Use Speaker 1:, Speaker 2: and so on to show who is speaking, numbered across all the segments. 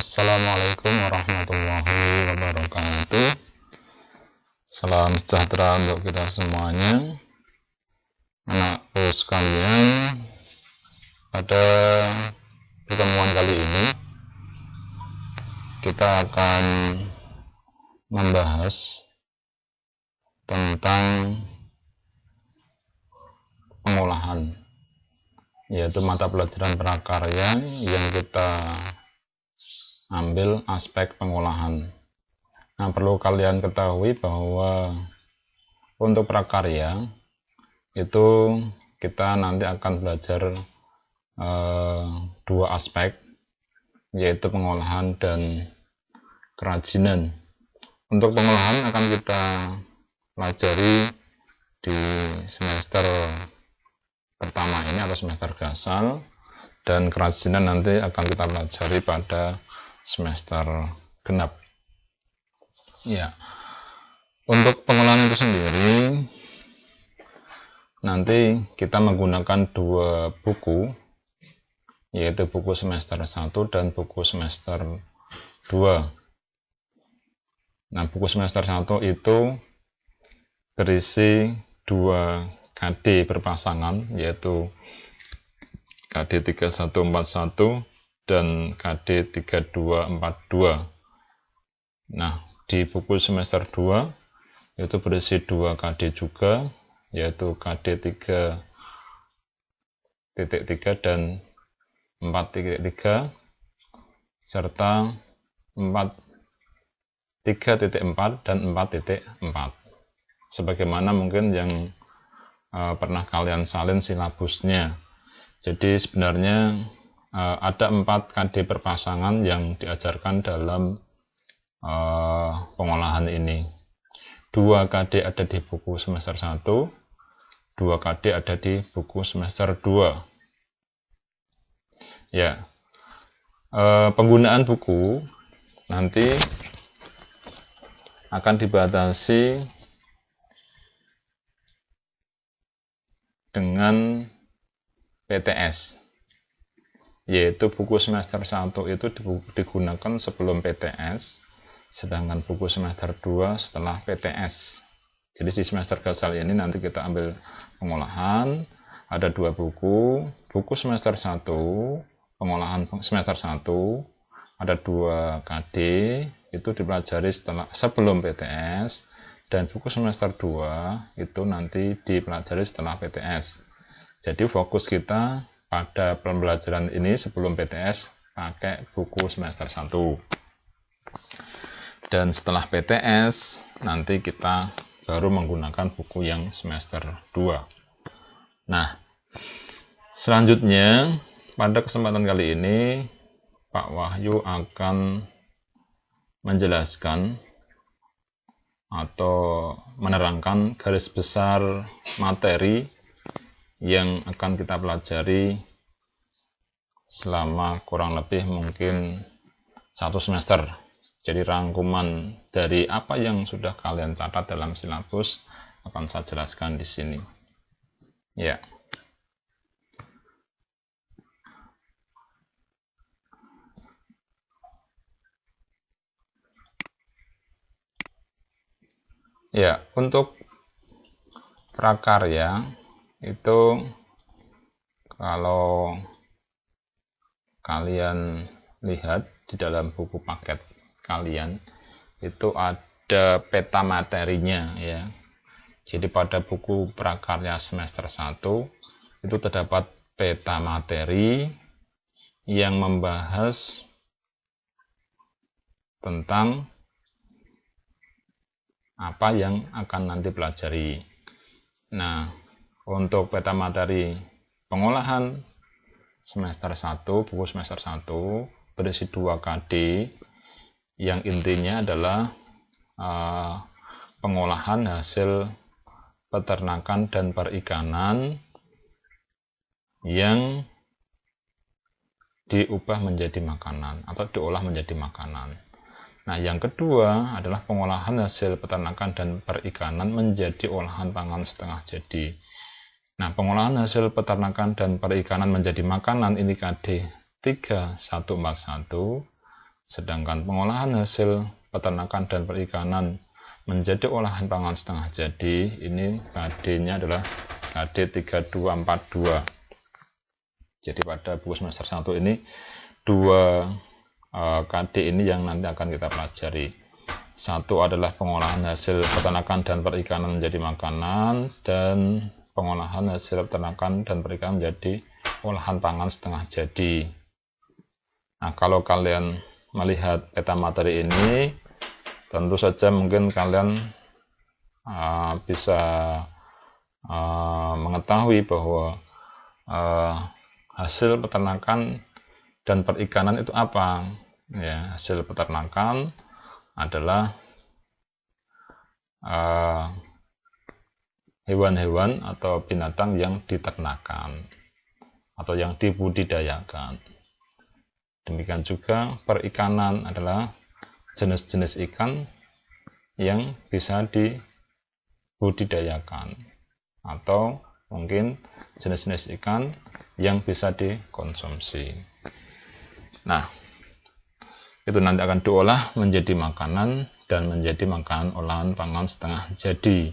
Speaker 1: Assalamualaikum warahmatullahi wabarakatuh. Salam sejahtera untuk kita semuanya. Anakku sekalian, pada pertemuan kali ini kita akan membahas tentang pengolahan, yaitu mata pelajaran prakarya yang kita ambil aspek pengolahan. Nah, perlu kalian ketahui bahwa untuk prakarya itu kita nanti akan belajar dua aspek, yaitu pengolahan dan kerajinan. Untuk pengolahan akan kita pelajari di semester pertama ini atau semester dasar, dan kerajinan nanti akan kita pelajari pada semester genap. Ya, untuk pengolahan itu sendiri nanti kita menggunakan dua buku, yaitu buku semester 1 dan buku semester 2. Nah, buku semester 1 itu berisi 2 KD berpasangan, yaitu KD 3141 dan KD 3242. Nah, di buku semester 2 itu berisi 2 KD juga, yaitu KD 3.3 dan 4.3 serta 3.4 dan 4.4. Sebagaimana mungkin yang pernah kalian salin silabusnya. Jadi sebenarnya ada 4 KD berpasangan yang diajarkan dalam pengolahan ini. 2 KD ada di buku semester 1, 2 KD ada di buku semester 2. Ya, penggunaan buku nanti akan dibatasi dengan PTS, yaitu buku semester 1 itu digunakan sebelum PTS, sedangkan buku semester 2 setelah PTS. Jadi di semester dasar ini nanti kita ambil pengolahan, ada 2 buku, buku semester 1, pengolahan semester 1, ada 2 KD, itu dipelajari sebelum PTS, dan buku semester 2 itu nanti dipelajari setelah PTS. Jadi fokus kita pada pembelajaran ini sebelum PTS pakai buku semester 1. Dan setelah PTS nanti kita baru menggunakan buku yang semester 2. Nah, selanjutnya pada kesempatan kali ini Pak Wahyu akan menjelaskan atau menerangkan garis besar materi yang akan kita pelajari selama kurang lebih mungkin 1 semester. Jadi rangkuman dari apa yang sudah kalian catat dalam silabus akan saya jelaskan di sini. Ya. Ya, untuk prakarya itu kalau kalian lihat di dalam buku paket kalian itu ada peta materinya ya. Jadi pada buku prakarya semester 1 itu terdapat peta materi yang membahas tentang apa yang akan nanti pelajari. Nah, untuk peta materi pengolahan semester 1, buku semester 1 berisi 2 KD yang intinya adalah pengolahan hasil peternakan dan perikanan yang diubah menjadi makanan atau diolah menjadi makanan. Nah, yang kedua adalah pengolahan hasil peternakan dan perikanan menjadi olahan pangan setengah jadi. Nah, pengolahan hasil peternakan dan perikanan menjadi makanan ini KD 3141 Sedangkan pengolahan hasil peternakan dan perikanan menjadi olahan pangan setengah jadi, ini KD-nya adalah KD 3242. Jadi pada buku semester 1 ini dua KD ini yang nanti akan kita pelajari. Satu adalah pengolahan hasil peternakan dan perikanan menjadi makanan, dan pengolahan hasil peternakan dan perikanan menjadi olahan pangan setengah jadi. Nah, kalau kalian melihat peta materi ini, tentu saja mungkin kalian bisa mengetahui bahwa hasil peternakan dan perikanan itu apa. Ya, hasil peternakan adalah hewan-hewan atau binatang yang diternakan atau yang dibudidayakan. Demikian juga perikanan adalah jenis-jenis ikan yang bisa dibudidayakan atau mungkin jenis-jenis ikan yang bisa dikonsumsi. Nah, itu nanti akan diolah menjadi makanan dan menjadi makanan olahan pangan setengah jadi.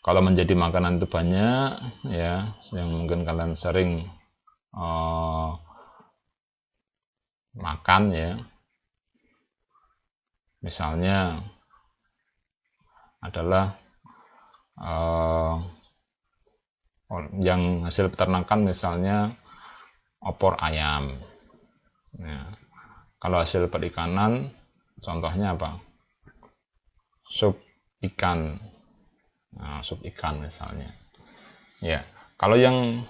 Speaker 1: Kalau menjadi makanan itu banyak, ya, yang mungkin kalian sering makan, ya. Misalnya adalah yang hasil peternakan, misalnya opor ayam. Ya. Kalau hasil perikanan, contohnya apa? Sup ikan. Nah, sup ikan misalnya. Ya, kalau yang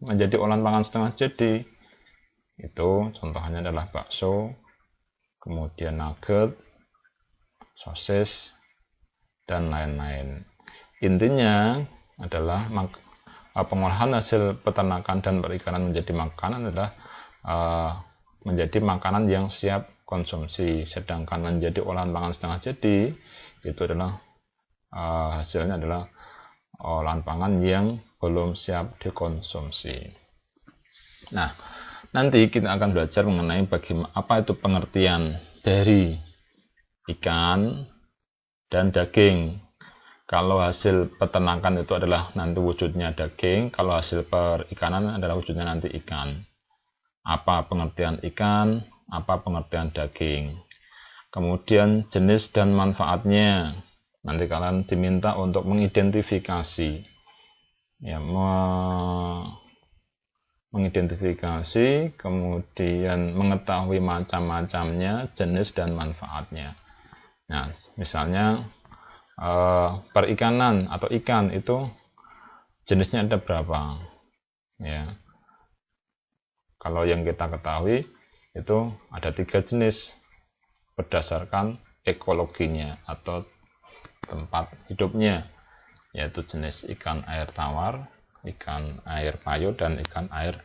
Speaker 1: menjadi olahan pangan setengah jadi, itu contohnya adalah bakso, kemudian nugget, sosis, dan lain-lain. Intinya adalah pengolahan hasil peternakan dan perikanan menjadi makanan adalah menjadi makanan yang siap konsumsi, sedangkan menjadi olahan pangan setengah jadi itu adalah hasilnya adalah olahan pangan yang belum siap dikonsumsi. Nah, nanti kita akan belajar mengenai bagaimana apa itu pengertian dari ikan dan daging. Kalau hasil peternakan itu adalah nanti wujudnya daging, kalau hasil perikanan adalah wujudnya nanti ikan. Apa pengertian ikan, apa pengertian daging. Kemudian jenis dan manfaatnya. Nanti kalian diminta untuk mengidentifikasi. Ya, mengidentifikasi, kemudian mengetahui macam-macamnya, jenis dan manfaatnya. Nah, misalnya perikanan atau ikan itu jenisnya ada berapa, ya. Kalau yang kita ketahui itu ada 3 jenis berdasarkan ekologinya atau tempat hidupnya, yaitu jenis ikan air tawar, ikan air payau, dan ikan air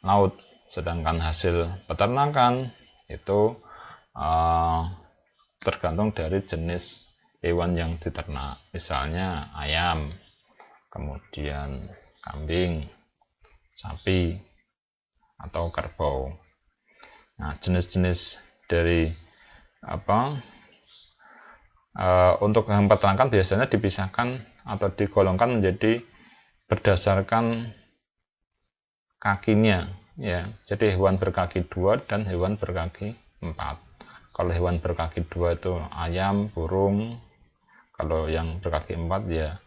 Speaker 1: laut. Sedangkan hasil peternakan itu tergantung dari jenis hewan yang diternak, misalnya ayam, kemudian kambing, sapi, atau kerbau. Nah, jenis-jenis dari untuk hewan peternakan biasanya dipisahkan atau digolongkan menjadi berdasarkan kakinya, ya. Jadi hewan berkaki 2 dan hewan berkaki 4. Kalau hewan berkaki 2 itu ayam, burung. Kalau yang berkaki 4 ya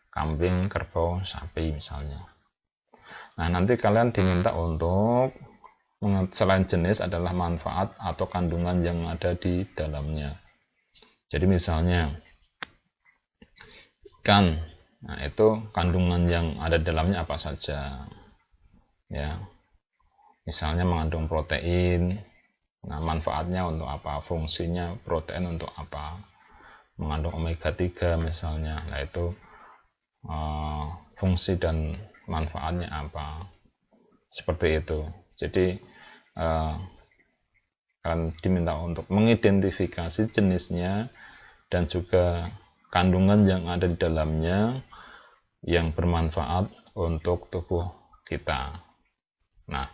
Speaker 1: kambing, kerbau, sapi misalnya. Nah, nanti kalian diminta untuk selain jenis adalah manfaat atau kandungan yang ada di dalamnya. Jadi misalnya ikan, nah itu kandungan yang ada di dalamnya apa saja, ya. Misalnya mengandung protein. Nah, manfaatnya untuk apa? Fungsinya protein untuk apa? Mengandung omega 3 misalnya. Nah, itu fungsi dan manfaatnya apa? Seperti itu. Jadi kalian diminta untuk mengidentifikasi jenisnya dan juga kandungan yang ada di dalamnya yang bermanfaat untuk tubuh kita. Nah,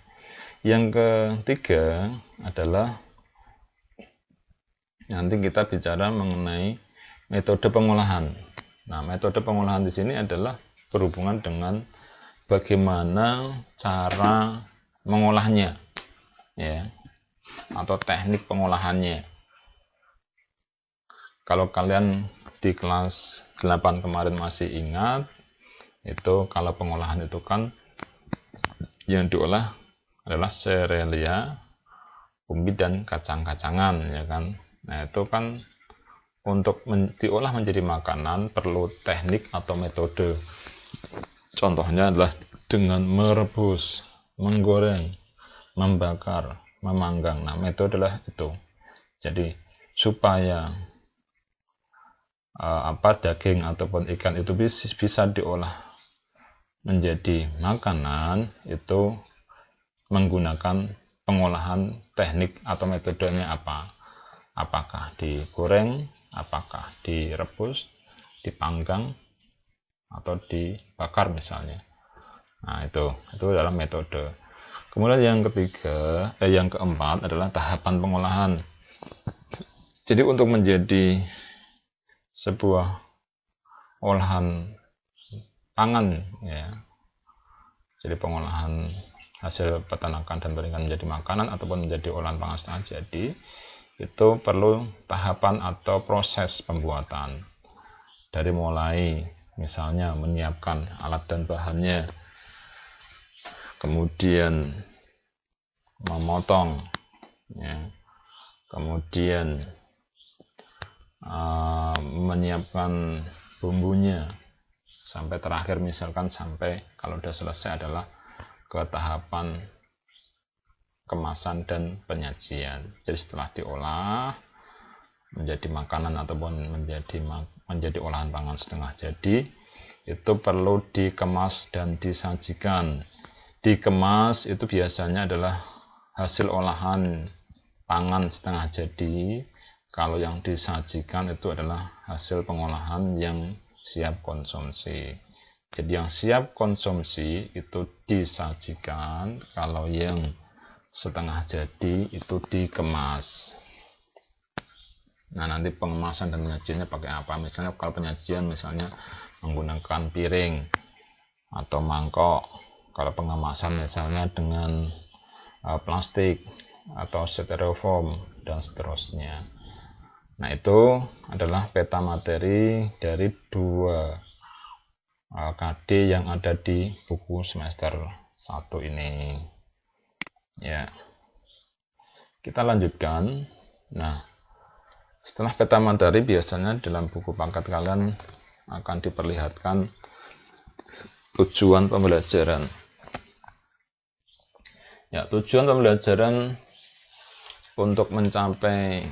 Speaker 1: yang ketiga adalah nanti kita bicara mengenai metode pengolahan. Nah, metode pengolahan di sini adalah berhubungan dengan bagaimana cara mengolahnya, ya, atau teknik pengolahannya. Kalau kalian di kelas 8 kemarin masih ingat, itu kalau pengolahan itu kan yang diolah adalah serealia, umbi dan kacang-kacangan, ya kan. Nah, itu kan untuk diolah menjadi makanan perlu teknik atau metode. Contohnya adalah dengan merebus, menggoreng, membakar, memanggang. Nah, metode adalah itu. Jadi supaya daging ataupun ikan itu bisa diolah menjadi makanan, itu menggunakan pengolahan teknik atau metodenya apa? Apakah digoreng, apakah direbus, dipanggang, atau dibakar misalnya. Nah, itu adalah metode. Kemudian yang keempat adalah tahapan pengolahan. Jadi untuk menjadi sebuah olahan pangan, ya, jadi pengolahan hasil peternakan dan perikanan menjadi makanan ataupun menjadi olahan pangan setengah jadi, itu perlu tahapan atau proses pembuatan. Dari mulai misalnya menyiapkan alat dan bahannya, kemudian memotong, ya, kemudian menyiapkan bumbunya, sampai terakhir misalkan sampai kalau sudah selesai adalah ke tahapan kemasan dan penyajian. Jadi setelah diolah menjadi makanan ataupun menjadi olahan pangan setengah jadi, itu perlu dikemas dan disajikan. Dikemas itu biasanya adalah hasil olahan pangan setengah jadi. Kalau yang disajikan itu adalah hasil pengolahan yang siap konsumsi. Jadi yang siap konsumsi itu disajikan, kalau yang setengah jadi itu dikemas. Nah, nanti pengemasan dan penyajiannya pakai apa? Misalnya kalau penyajian misalnya menggunakan piring atau mangkok. Kalau pengemasan misalnya dengan plastik atau styrofoam dan seterusnya. Nah, itu adalah peta materi dari 2 KD yang ada di buku semester 1 ini. Ya. Kita lanjutkan. Nah, setelah peta materi biasanya dalam buku paket kalian akan diperlihatkan tujuan pembelajaran. Ya, tujuan pembelajaran untuk mencapai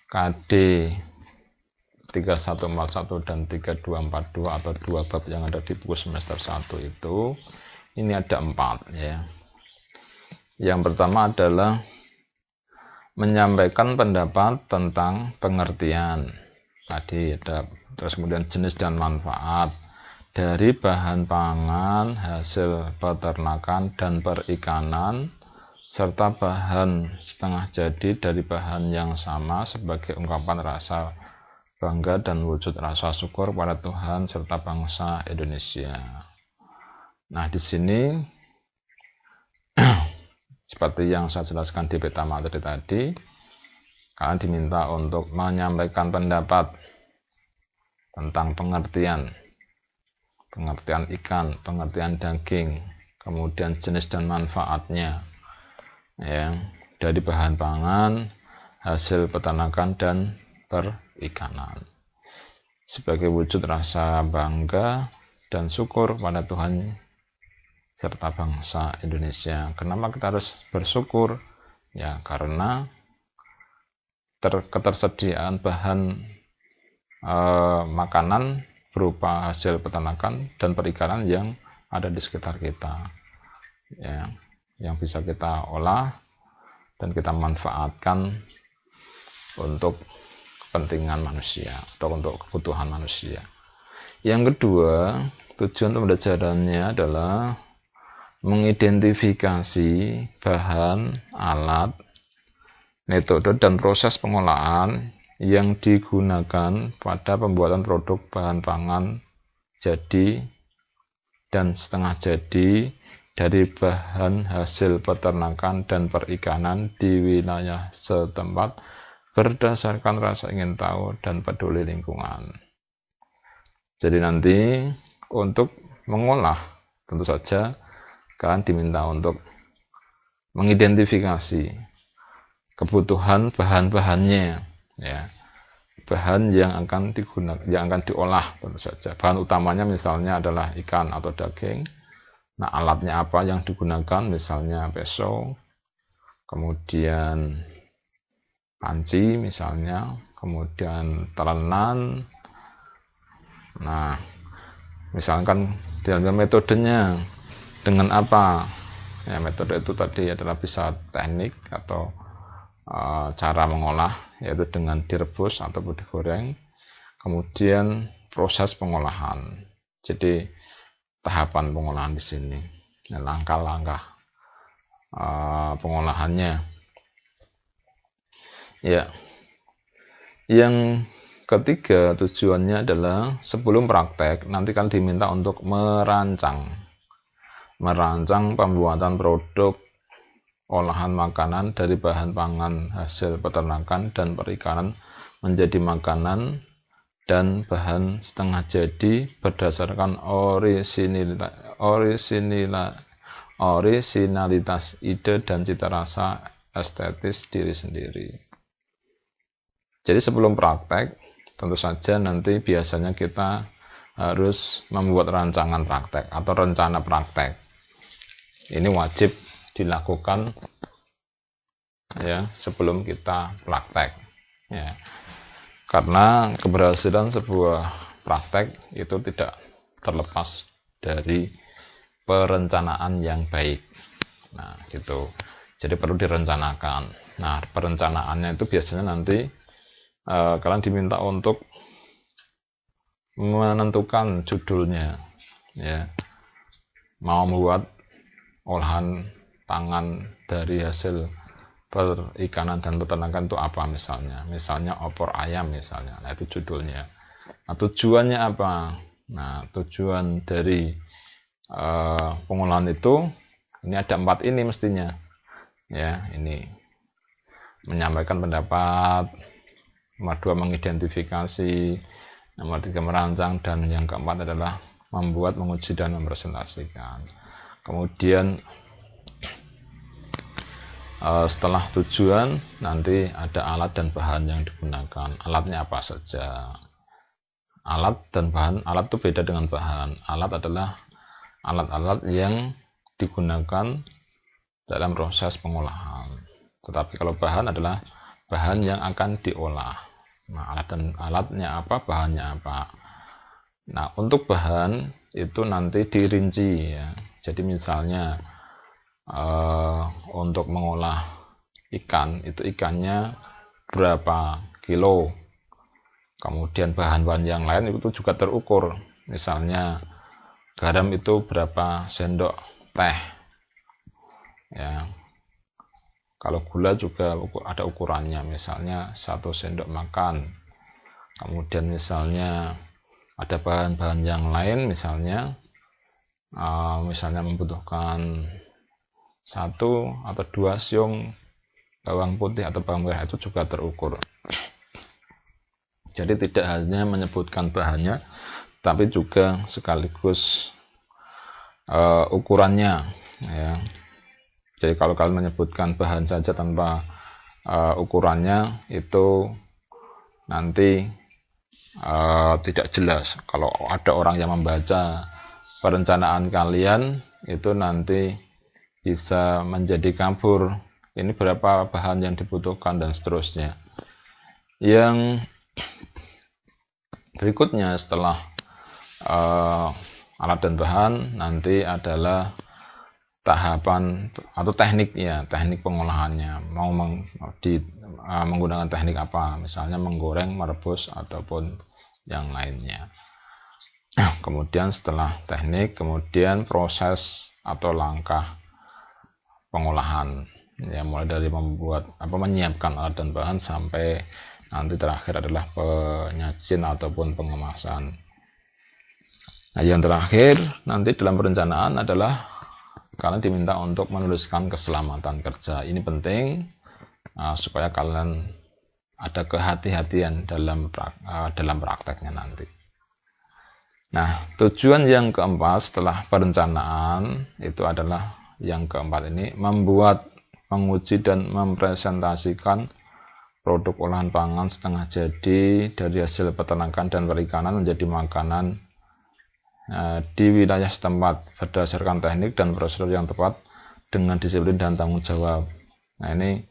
Speaker 1: KD 3141 dan 3242 atau 2 bab yang ada di buku semester 1 itu, ini ada 4, ya. Yang pertama adalah menyampaikan pendapat tentang pengertian. Tadi ada, terus kemudian jenis dan manfaat dari bahan pangan, hasil peternakan dan perikanan, serta bahan setengah jadi dari bahan yang sama sebagai ungkapan rasa bangga dan wujud rasa syukur pada Tuhan serta bangsa Indonesia. Nah, di sini seperti yang saya jelaskan di peta materi tadi, kalian diminta untuk menyampaikan pendapat tentang pengertian ikan, pengertian daging, kemudian jenis dan manfaatnya, ya, dari bahan pangan, hasil peternakan dan perikanan, sebagai wujud rasa bangga dan syukur pada Tuhan serta bangsa Indonesia. Kenapa kita harus bersyukur? Ya, karena ketersediaan bahan makanan berupa hasil peternakan dan perikanan yang ada di sekitar kita, ya, yang bisa kita olah dan kita manfaatkan untuk kepentingan manusia atau untuk kebutuhan manusia. Yang kedua, tujuan pembelajarannya adalah mengidentifikasi bahan, alat, metode dan proses pengolahan yang digunakan pada pembuatan produk bahan pangan jadi dan setengah jadi dari bahan hasil peternakan dan perikanan di wilayah setempat berdasarkan rasa ingin tahu dan peduli lingkungan. Jadi nanti untuk mengolah tentu saja kalian diminta untuk mengidentifikasi kebutuhan bahan-bahannya, ya, bahan yang akan digunakan, yang akan diolah tentu saja. Bahan utamanya misalnya adalah ikan atau daging. Nah, alatnya apa yang digunakan? Misalnya peso, kemudian panci misalnya, kemudian telenan. Nah, misalkan dengan metodenya dengan apa? Ya, metode itu tadi adalah bisa teknik atau cara mengolah, yaitu dengan direbus ataupun digoreng. Kemudian proses pengolahan. Jadi tahapan pengolahan di sini, langkah-langkah pengolahannya. Ya, yang ketiga tujuannya adalah sebelum praktek nanti kan diminta untuk merancang pembuatan produk olahan makanan dari bahan pangan hasil peternakan dan perikanan menjadi makanan dan bahan setengah jadi berdasarkan orisinalitas ide dan cita rasa estetis diri sendiri. Jadi sebelum praktek tentu saja nanti biasanya kita harus membuat rancangan praktek atau rencana praktek. Ini wajib dilakukan ya sebelum kita praktek, ya. Karena keberhasilan sebuah praktek itu tidak terlepas dari perencanaan yang baik. Nah, gitu. Jadi perlu direncanakan. Nah, perencanaannya itu biasanya nanti kalian diminta untuk menentukan judulnya, ya. Mau membuat olahan pangan dari hasil perikanan dan peternakan itu apa misalnya opor ayam misalnya. Nah, itu judulnya. Nah, tujuannya apa? Nah, tujuan dari pengolahan itu ini ada 4 ini mestinya, ya. Ini menyampaikan pendapat, nomor 2 mengidentifikasi, nomor 3 merancang, dan yang keempat adalah membuat, menguji, dan mempresentasikan. Kemudian setelah tujuan nanti ada alat dan bahan yang digunakan. Alatnya apa saja? Alat dan bahan. Alat itu beda dengan bahan. Alat adalah alat-alat yang digunakan dalam proses pengolahan. Tetapi kalau bahan adalah bahan yang akan diolah. Nah, alat dan alatnya apa, bahannya apa. Nah, untuk bahan itu nanti dirinci, ya. Jadi misalnya untuk mengolah ikan itu ikannya berapa kilo, kemudian bahan-bahan yang lain itu juga terukur, misalnya garam itu berapa sendok teh, ya. Kalau gula juga ada ukurannya, misalnya 1 sendok makan. Kemudian misalnya ada bahan-bahan yang lain, misalnya membutuhkan 1 atau 2 siung bawang putih atau bawang merah, itu juga terukur. Jadi tidak hanya menyebutkan bahannya, tapi juga sekaligus ukurannya, ya. Jadi kalau kalian menyebutkan bahan saja tanpa ukurannya, itu nanti tidak jelas. Kalau ada orang yang membaca perencanaan kalian, itu nanti bisa menjadi kabur. Ini berapa bahan yang dibutuhkan dan seterusnya. Yang berikutnya setelah alat dan bahan nanti adalah tahapan atau tekniknya, teknik pengolahannya. Mau menggunakan teknik apa? Misalnya menggoreng, merebus, ataupun yang lainnya. Kemudian setelah teknik, kemudian proses atau langkah pengolahan. Ya, mulai dari menyiapkan alat dan bahan sampai nanti terakhir adalah penyajian ataupun pengemasan. Nah, yang terakhir nanti dalam perencanaan adalah kalian diminta untuk menuliskan keselamatan kerja. Ini penting supaya kalian ada kehati-hatian dalam prakteknya nanti. Nah, tujuan yang keempat setelah perencanaan itu adalah yang keempat ini, membuat, menguji dan mempresentasikan produk olahan pangan setengah jadi dari hasil peternakan dan perikanan menjadi makanan di wilayah setempat berdasarkan teknik dan prosedur yang tepat dengan disiplin dan tanggung jawab. Nah, ini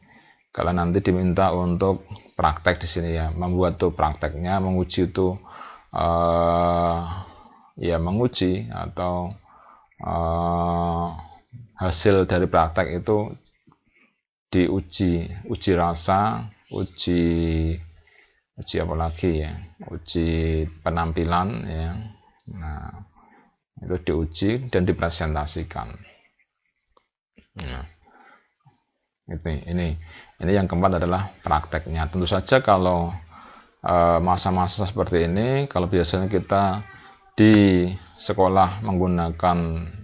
Speaker 1: kalian nanti diminta untuk praktek di sini ya, membuat tuh prakteknya, menguji itu ya menguji atau hasil dari praktek itu uji rasa, uji apa lagi ya, uji penampilan ya. Nah, itu diuji dan dipresentasikan. Nah, ini yang keempat adalah prakteknya. Tentu saja kalau masa-masa seperti ini, kalau biasanya kita di sekolah menggunakan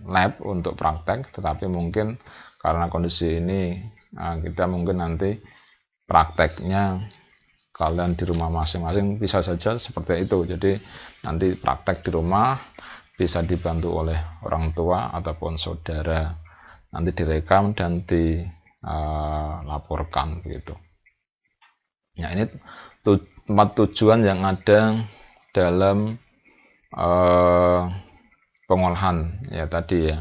Speaker 1: lab untuk praktek, tetapi mungkin karena kondisi ini kita mungkin nanti prakteknya kalian di rumah masing-masing bisa saja seperti itu. Jadi nanti praktek di rumah bisa dibantu oleh orang tua ataupun saudara, nanti direkam dan dilaporkan begitu. Nah, ini empat tujuan yang ada dalam pengolahan ya tadi ya,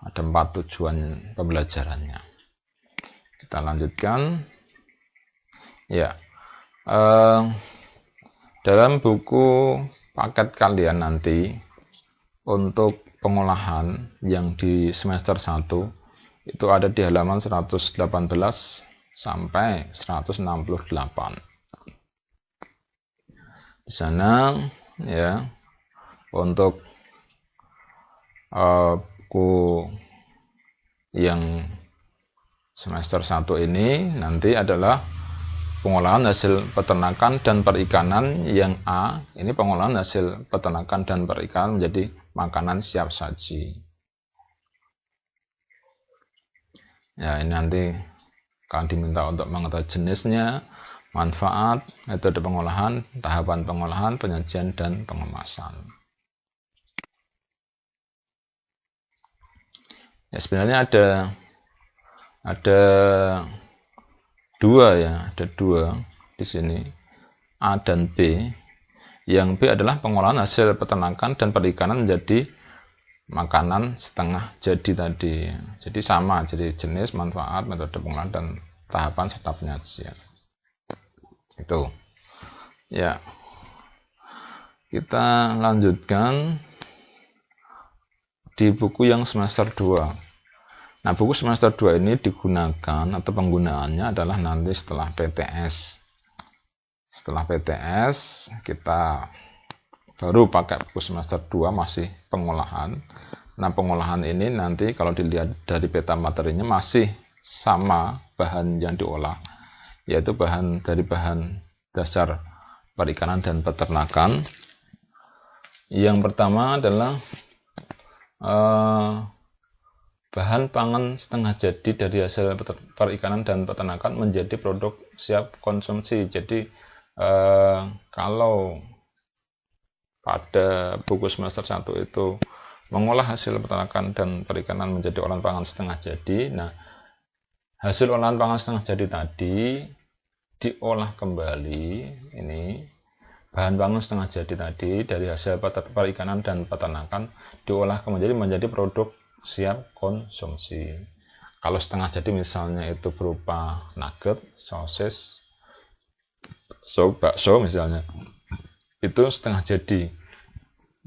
Speaker 1: ada 4 tujuan pembelajarannya. Kita lanjutkan ya. Dalam buku paket kalian nanti untuk pengolahan yang di semester 1 itu ada di halaman 118 sampai 168. Di sana ya, untuk buku yang semester 1 ini nanti adalah pengolahan hasil peternakan dan perikanan yang A. Ini pengolahan hasil peternakan dan perikanan menjadi makanan siap saji. Ya, ini nanti kalian diminta untuk mengetahui jenisnya, manfaat, metode pengolahan, tahapan pengolahan, penyajian, dan pengemasan. Ya, sebenarnya ada dua di sini, A dan B. Yang B adalah pengolahan hasil peternakan dan perikanan menjadi makanan setengah jadi tadi. Jadi sama, jadi jenis, manfaat, metode pengolahan, dan tahapan serta penyajian. Itu. Ya. Kita lanjutkan di buku yang semester 2. Nah, buku semester 2 ini digunakan atau penggunaannya adalah nanti setelah PTS. Setelah PTS, kita baru pakai buku semester 2 masih pengolahan. Nah, pengolahan ini nanti kalau dilihat dari peta materinya masih sama bahan yang diolah, yaitu dari bahan dasar perikanan dan peternakan. Yang pertama adalah bahan pangan setengah jadi dari hasil perikanan dan peternakan menjadi produk siap konsumsi. Jadi kalau pada buku semester 1 itu mengolah hasil peternakan dan perikanan menjadi olahan pangan setengah jadi. Nah, hasil olahan pangan setengah jadi tadi diolah kembali, ini bahan pangan setengah jadi tadi dari hasil perikanan dan peternakan diolah kembali menjadi produk siap konsumsi. Kalau setengah jadi misalnya itu berupa nugget, sosis, bakso misalnya, itu setengah jadi.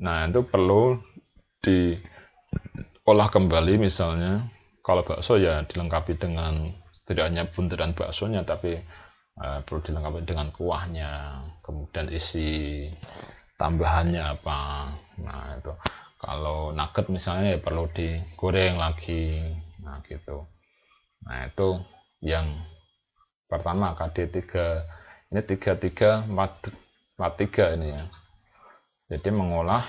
Speaker 1: Nah, itu perlu diolah kembali, misalnya kalau bakso ya dilengkapi dengan tidak hanya bunderan baksonya, tapi perlu dilengkapi dengan kuahnya, kemudian isi tambahannya apa. Nah, itu kalau nugget misalnya ya perlu digoreng lagi. Nah, gitu. Nah, itu yang pertama KD3. Ini 3343 ini ya. Jadi mengolah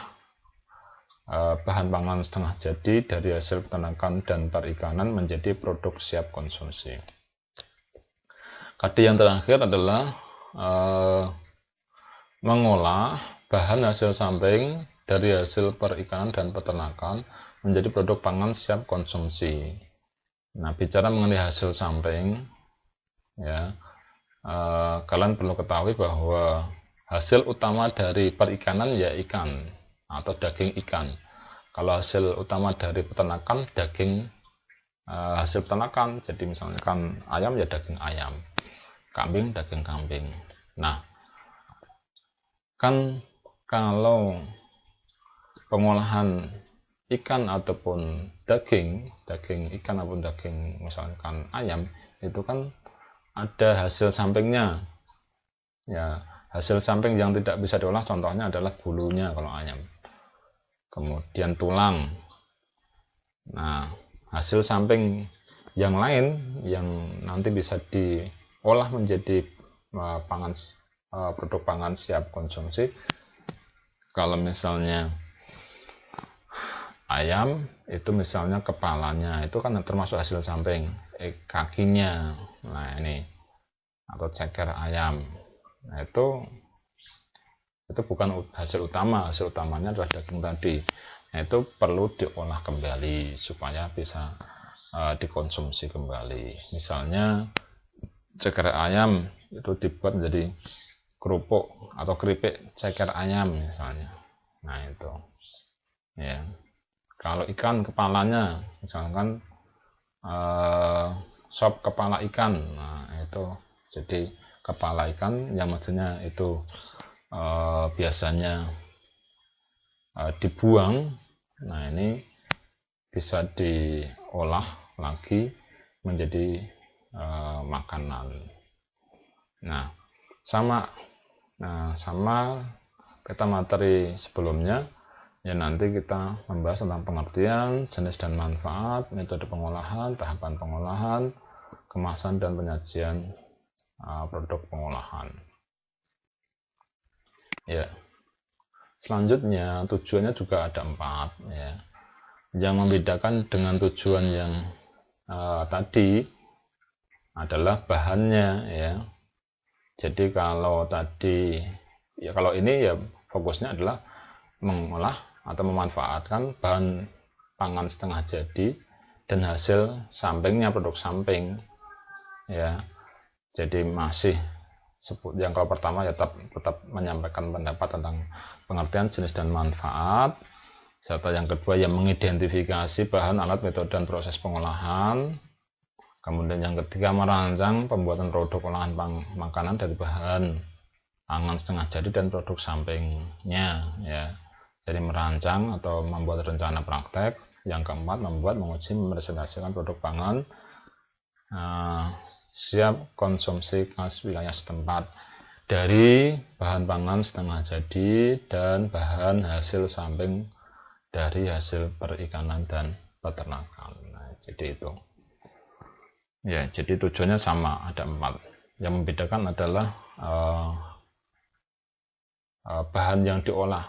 Speaker 1: bahan pangan setengah jadi dari hasil peternakan dan perikanan menjadi produk siap konsumsi. KD yang terakhir adalah mengolah bahan hasil samping dari hasil perikanan dan peternakan menjadi produk pangan siap konsumsi. Nah, bicara mengenai hasil samping, ya, kalian perlu ketahui bahwa hasil utama dari perikanan ya ikan atau daging ikan. Kalau hasil utama dari peternakan daging hasil peternakan, jadi misalnya kan ayam ya daging ayam, kambing daging kambing. Nah, kan kalau pengolahan ikan ataupun daging ikan ataupun daging misalkan ayam itu kan ada hasil sampingnya ya. Hasil samping yang tidak bisa diolah contohnya adalah bulunya kalau ayam, kemudian tulang. Nah, hasil samping yang lain yang nanti bisa diolah menjadi produk pangan siap konsumsi, kalau misalnya ayam itu misalnya kepalanya itu kan termasuk hasil samping, kakinya, nah ini, atau ceker ayam, nah itu bukan hasil utama. Hasil utamanya adalah daging tadi. Nah, itu perlu diolah kembali supaya bisa dikonsumsi kembali. Misalnya ceker ayam itu dibuat menjadi kerupuk atau keripik ceker ayam misalnya. Nah, itu ya. Kalau ikan kepalanya misalkan sop kepala ikan, nah itu jadi kepala ikan yang maksudnya itu biasanya dibuang. Nah, ini bisa diolah lagi menjadi makanan. Nah, sama kita materi sebelumnya ya, nanti kita membahas tentang pengertian, jenis dan manfaat, metode pengolahan, tahapan pengolahan, kemasan dan penyajian produk pengolahan. Ya, selanjutnya tujuannya juga ada 4 ya. Yang membedakan dengan tujuan yang tadi adalah bahannya ya. Jadi kalau tadi ya, kalau ini ya fokusnya adalah mengolah atau memanfaatkan bahan pangan setengah jadi dan hasil sampingnya, produk samping ya. Jadi masih yang kalau pertama ya tetap menyampaikan pendapat tentang pengertian, jenis dan manfaat, serta yang kedua yang mengidentifikasi bahan, alat, metode dan proses pengolahan. Kemudian yang ketiga merancang pembuatan produk olahan makanan dari bahan pangan setengah jadi dan produk sampingnya ya. Jadi merancang atau membuat rencana praktek. Yang keempat membuat, menguji, merepresentasikan produk pangan siap konsumsi khas wilayah setempat dari bahan pangan setengah jadi dan bahan hasil samping dari hasil perikanan dan peternakan. Nah, jadi itu ya, jadi tujuannya sama, ada 4. Yang membedakan adalah bahan yang diolah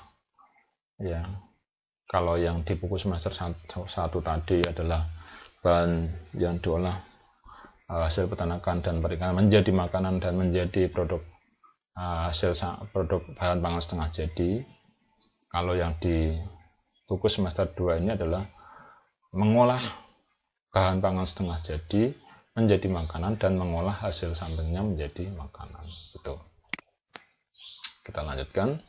Speaker 1: ya. Kalau yang di buku semester 1 tadi adalah bahan yang diolah hasil peternakan dan perikanan menjadi makanan dan menjadi produk produk bahan pangan setengah jadi. Kalau yang di buku semester 2 ini adalah mengolah bahan pangan setengah jadi menjadi makanan dan mengolah hasil sampingnya menjadi makanan. Itu. Kita lanjutkan.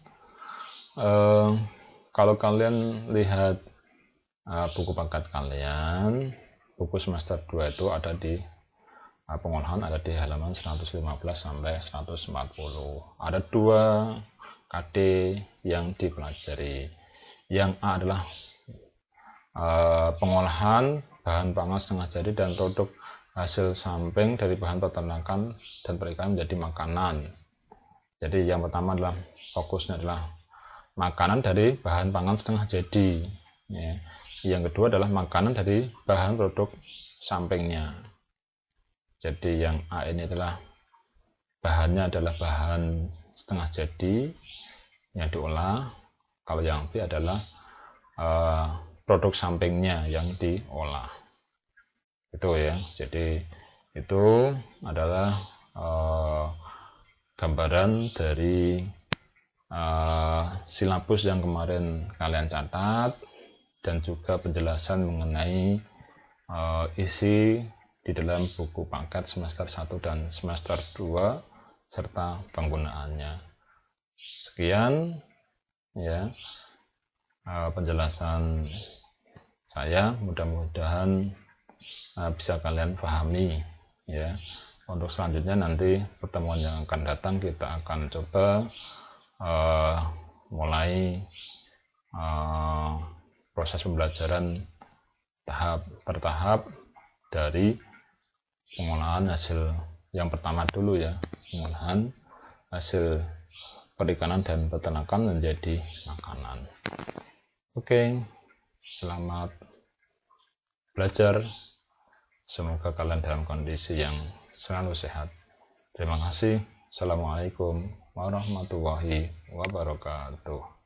Speaker 1: Kalau kalian lihat buku paket kalian, buku semester 2 itu ada di pengolahan, ada di halaman 115 sampai 140. Ada 2 KD yang dipelajari. Yang A adalah pengolahan bahan pangan setengah jadi dan produk hasil samping dari bahan peternakan dan perikanan menjadi makanan. Jadi yang pertama adalah fokusnya adalah makanan dari bahan pangan setengah jadi ya. Yang kedua adalah makanan dari bahan produk sampingnya. Jadi yang A ini adalah bahannya adalah bahan setengah jadi yang diolah. Kalau yang B adalah produk sampingnya yang diolah. Itu ya. Jadi itu adalah gambaran dari silabus yang kemarin kalian catat dan juga penjelasan mengenai isi di dalam buku paket semester 1 dan semester 2 serta penggunaannya. Sekian ya penjelasan saya, mudah-mudahan bisa kalian pahami ya. Untuk selanjutnya nanti pertemuan yang akan datang kita akan coba mulai proses pembelajaran tahap per tahap dari pengolahan hasil yang pertama dulu ya, pengolahan hasil perikanan dan peternakan menjadi makanan. Oke, selamat belajar. Semoga kalian dalam kondisi yang selalu sehat. Terima kasih. Assalamualaikum warahmatullahi wabarakatuh.